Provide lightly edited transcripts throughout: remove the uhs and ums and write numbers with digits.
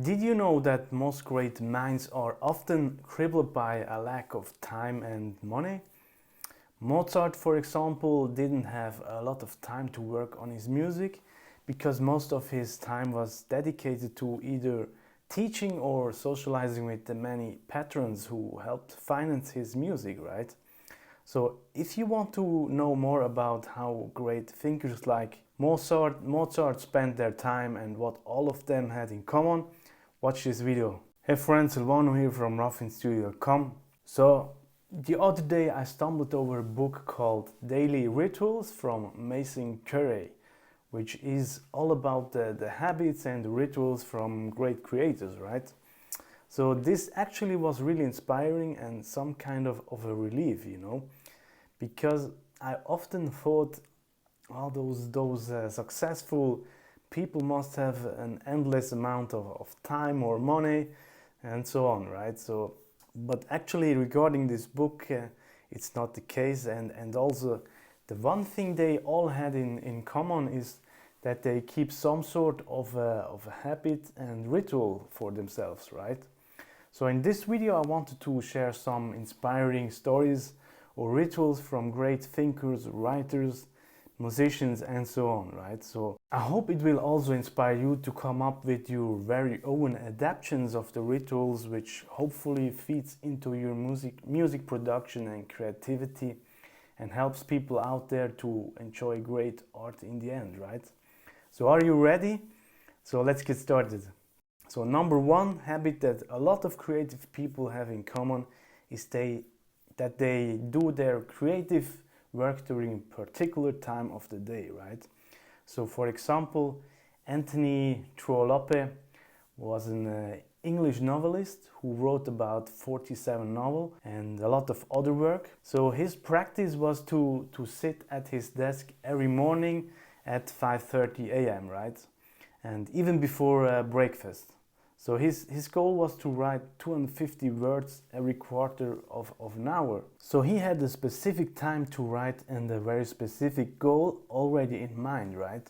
Did you know that most great minds are often crippled by a lack of time and money? Mozart, for example, didn't have a lot of time to work on his music because most of his time was dedicated to either teaching or socializing with the many patrons who helped finance his music, right? So if you want to know more about how great thinkers like Mozart spent their time and what all of them had in common, watch this video. Hey friends, Silvano here from ruffinstudio.com. So the other day I stumbled over a book called Daily Rituals from Mason Currey, which is all about the habits and the rituals from great creators, right? So this actually was really inspiring and some kind of a relief, because I often thought all those successful people must have an endless amount of time or money and so on, right? But actually regarding this book, it's not the case, and also the one thing they all had in common is that they keep some sort of a habit and ritual for themselves, right? So in this video I wanted to share some inspiring stories or rituals from great thinkers, writers, musicians and so on, right? So I hope it will also inspire you to come up with your very own adaptations of the rituals, which hopefully feeds into your music production and creativity and helps people out there to enjoy great art in the end, right? So are you ready? So let's get started. So number one habit that a lot of creative people have in common is that they do their creative work during a particular time of the day, right? So for example, Anthony Trollope was an English novelist who wrote about 47 novels and a lot of other work. So his practice was to sit at his desk every morning at 5:30 a.m., right? And even before breakfast. So his goal was to write 250 words every quarter of an hour. So he had a specific time to write and a very specific goal already in mind, right?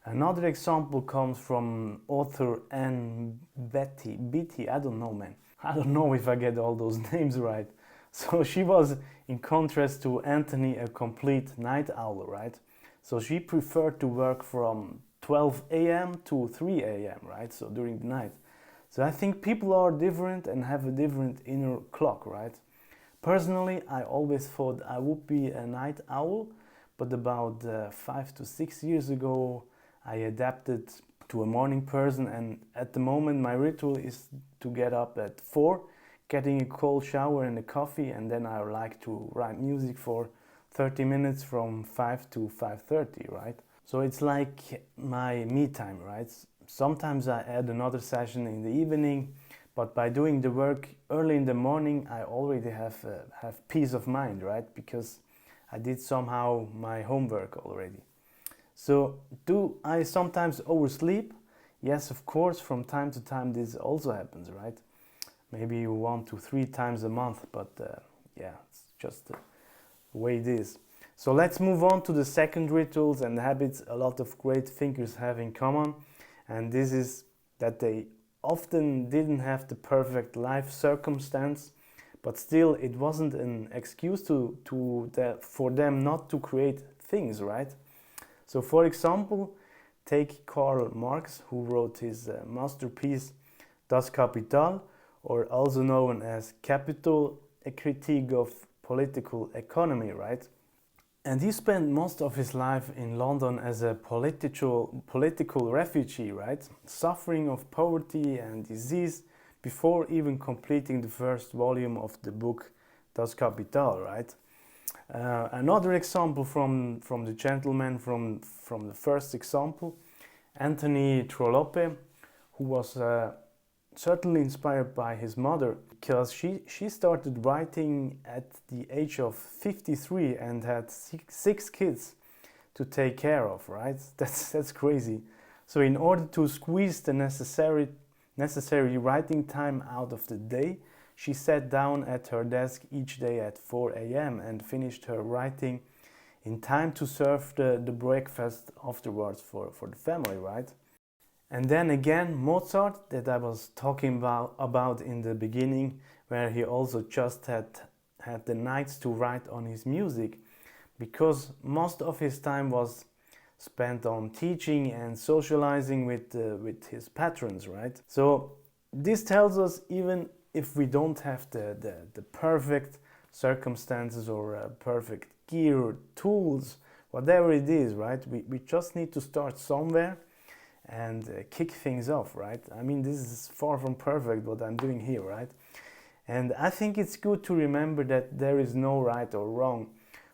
Another example comes from author Anne Beatty, I don't know, man. I don't know if I get all those names right. So she was, in contrast to Anthony, a complete night owl, right? So she preferred to work from 12 a.m. to 3 a.m., right? So during the night. So I think people are different and have a different inner clock, right? Personally, I always thought I would be a night owl, but about 5 to 6 years ago, I adapted to a morning person, and at the moment my ritual is to get up at 4, getting a cold shower and a coffee, and then I like to write music for 30 minutes from 5 to 5:30, right? So it's like my me time, right? Sometimes I add another session in the evening, but by doing the work early in the morning, I already have peace of mind, right? Because I did somehow my homework already. So do I sometimes oversleep? Yes, of course, from time to time this also happens, right? Maybe 1 to 3 times a month, but yeah, it's just the way it is. So let's move on to the second rituals and habits a lot of great thinkers have in common. And this is that they often didn't have the perfect life circumstance, but still it wasn't an excuse for them not to create things, right? So for example, take Karl Marx, who wrote his masterpiece Das Kapital, or also known as Capital, a critique of political economy, right? And he spent most of his life in London as a political refugee, right? Suffering of poverty and disease before even completing the first volume of the book Das Kapital, right? Another example from the gentleman from the first example, Anthony Trollope, who was certainly inspired by his mother, because she started writing at the age of 53 and had six kids to take care of, right? That's crazy. So in order to squeeze the necessary writing time out of the day, she sat down at her desk each day at 4 a.m. and finished her writing in time to serve the breakfast afterwards for the family, right? And then again, Mozart, that I was talking about in the beginning, where he also just had the nights to write on his music, because most of his time was spent on teaching and socializing with his patrons, right? So this tells us, even if we don't have the perfect circumstances or perfect gear or tools, whatever it is, right? We just need to start somewhere and kick things off, right? I mean, this is far from perfect what I'm doing here, right? And I think it's good to remember that there is no right or wrong.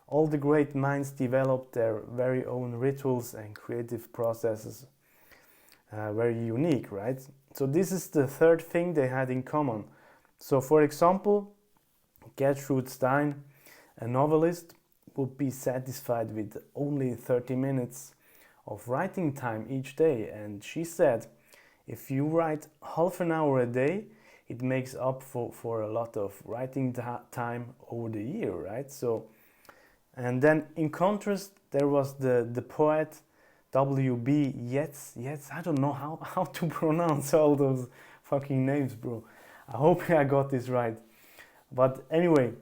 All the great minds developed their very own rituals and creative processes, very unique, right? So this is the third thing they had in common. So for example, Gertrude Stein, a novelist, would be satisfied with only 30 minutes of writing time each day, and she said, if you write half an hour a day, it makes up for a lot of writing time over the year, right? So, and then in contrast, there was the poet W.B. Yeats, I don't know how to pronounce all those fucking names, bro. I hope I got this right. But anyway,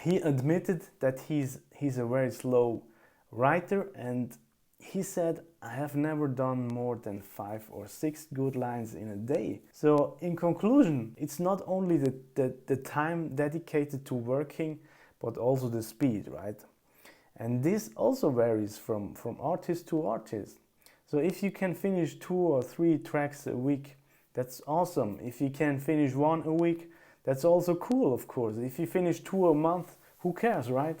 he admitted that he's a very slow writer, and he said, I have never done more than 5 or 6 good lines in a day. So in conclusion, it's not only the time dedicated to working, but also the speed, right? And this also varies from artist to artist. So if you can finish 2 or 3 tracks a week, that's awesome. If you can finish 1 a week, that's also cool, of course. If you finish 2 a month, who cares, right?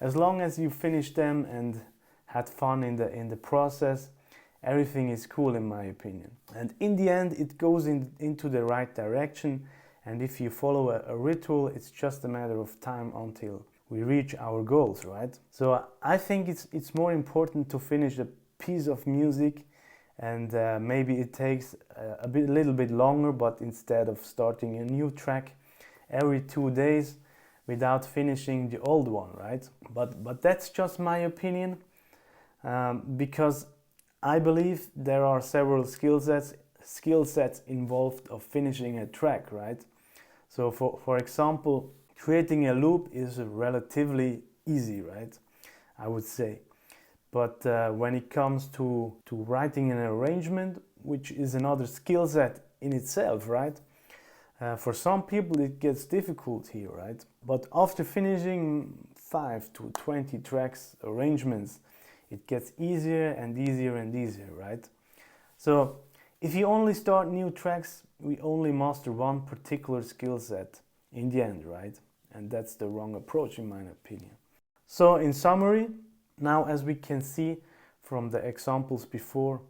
As long as you finish them and had fun in the process, everything is cool, in my opinion. And in the end, it goes into the right direction. And if you follow a ritual, it's just a matter of time until we reach our goals, right? So I think it's more important to finish a piece of music, and maybe it takes a little bit longer, but instead of starting a new track every 2 days without finishing the old one, right? But that's just my opinion. Because I believe there are several skill sets involved of finishing a track, right? So for example, creating a loop is relatively easy, right? I would say. But when it comes to writing an arrangement, which is another skill set in itself, right? For some people it gets difficult here, right? But after finishing 5 to 20 tracks arrangements, it gets easier and easier and easier, right? So if you only start new tracks, we only master one particular skill set in the end, right? And that's the wrong approach, in my opinion. So in summary, now as we can see from the examples before,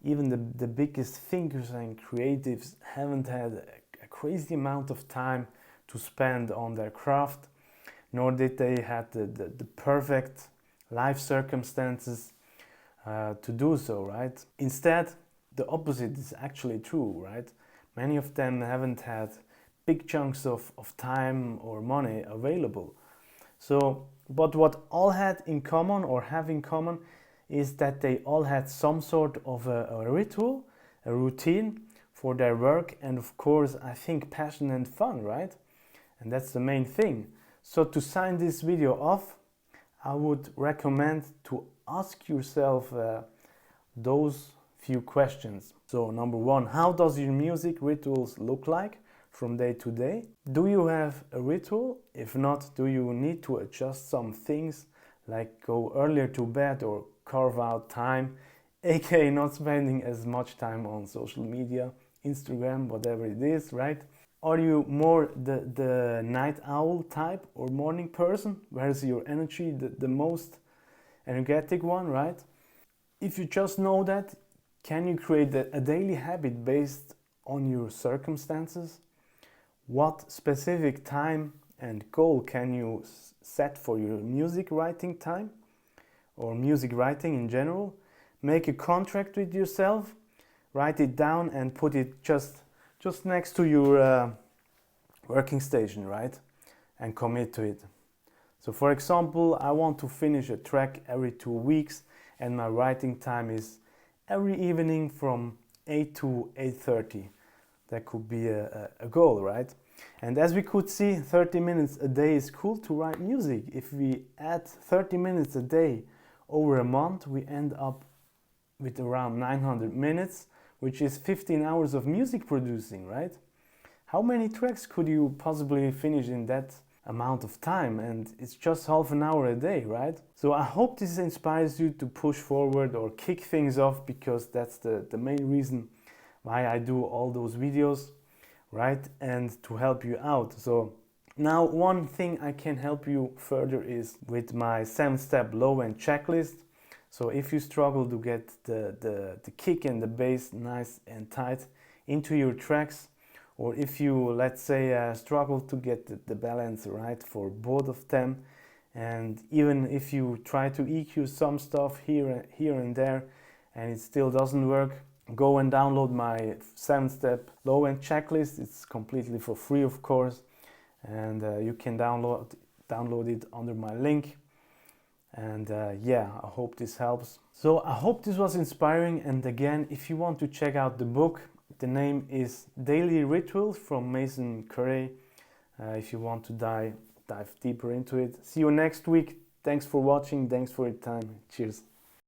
even the biggest thinkers and creatives haven't had a crazy amount of time to spend on their craft, nor did they have the perfect life circumstances to do so, right? Instead, the opposite is actually true, right? Many of them haven't had big chunks of time or money available. So, but what all had in common or have in common is that they all had some sort of a ritual, a routine for their work, and of course, I think passion and fun, right? And that's the main thing. So to sign this video off, I would recommend to ask yourself those few questions. So number one, how does your music rituals look like from day to day? Do you have a ritual? If not, do you need to adjust some things, like go earlier to bed or carve out time, aka not spending as much time on social media, Instagram, whatever it is, right? Are you more the night owl type or morning person? Where's your energy the most energetic one, right? If you just know that, can you create a daily habit based on your circumstances? What specific time and goal can you set for your music writing time or music writing in general? Make a contract with yourself, write it down and put it just next to your working station, right? And commit to it. So for example, I want to finish a track every 2 weeks and my writing time is every evening from 8 to 8:30. That could be a goal, right? And as we could see, 30 minutes a day is cool to write music. If we add 30 minutes a day over a month, we end up with around 900 minutes, which is 15 hours of music producing, right? How many tracks could you possibly finish in that amount of time? And it's just half an hour a day, right? So I hope this inspires you to push forward or kick things off, because that's the main reason why I do all those videos, right? And to help you out. So now one thing I can help you further is with my 7-step low-end checklist. So if you struggle to get the kick and the bass nice and tight into your tracks, or if you, let's say, struggle to get the balance right for both of them, and even if you try to EQ some stuff here and there and it still doesn't work, go and download my 7-step low-end checklist. It's completely for free, of course, and you can download it under my link. And yeah, I hope this helps. So I hope this was inspiring. And again, if you want to check out the book, the name is Daily Rituals from Mason Currey. If you want to dive deeper into it. See you next week. Thanks for watching. Thanks for your time. Cheers.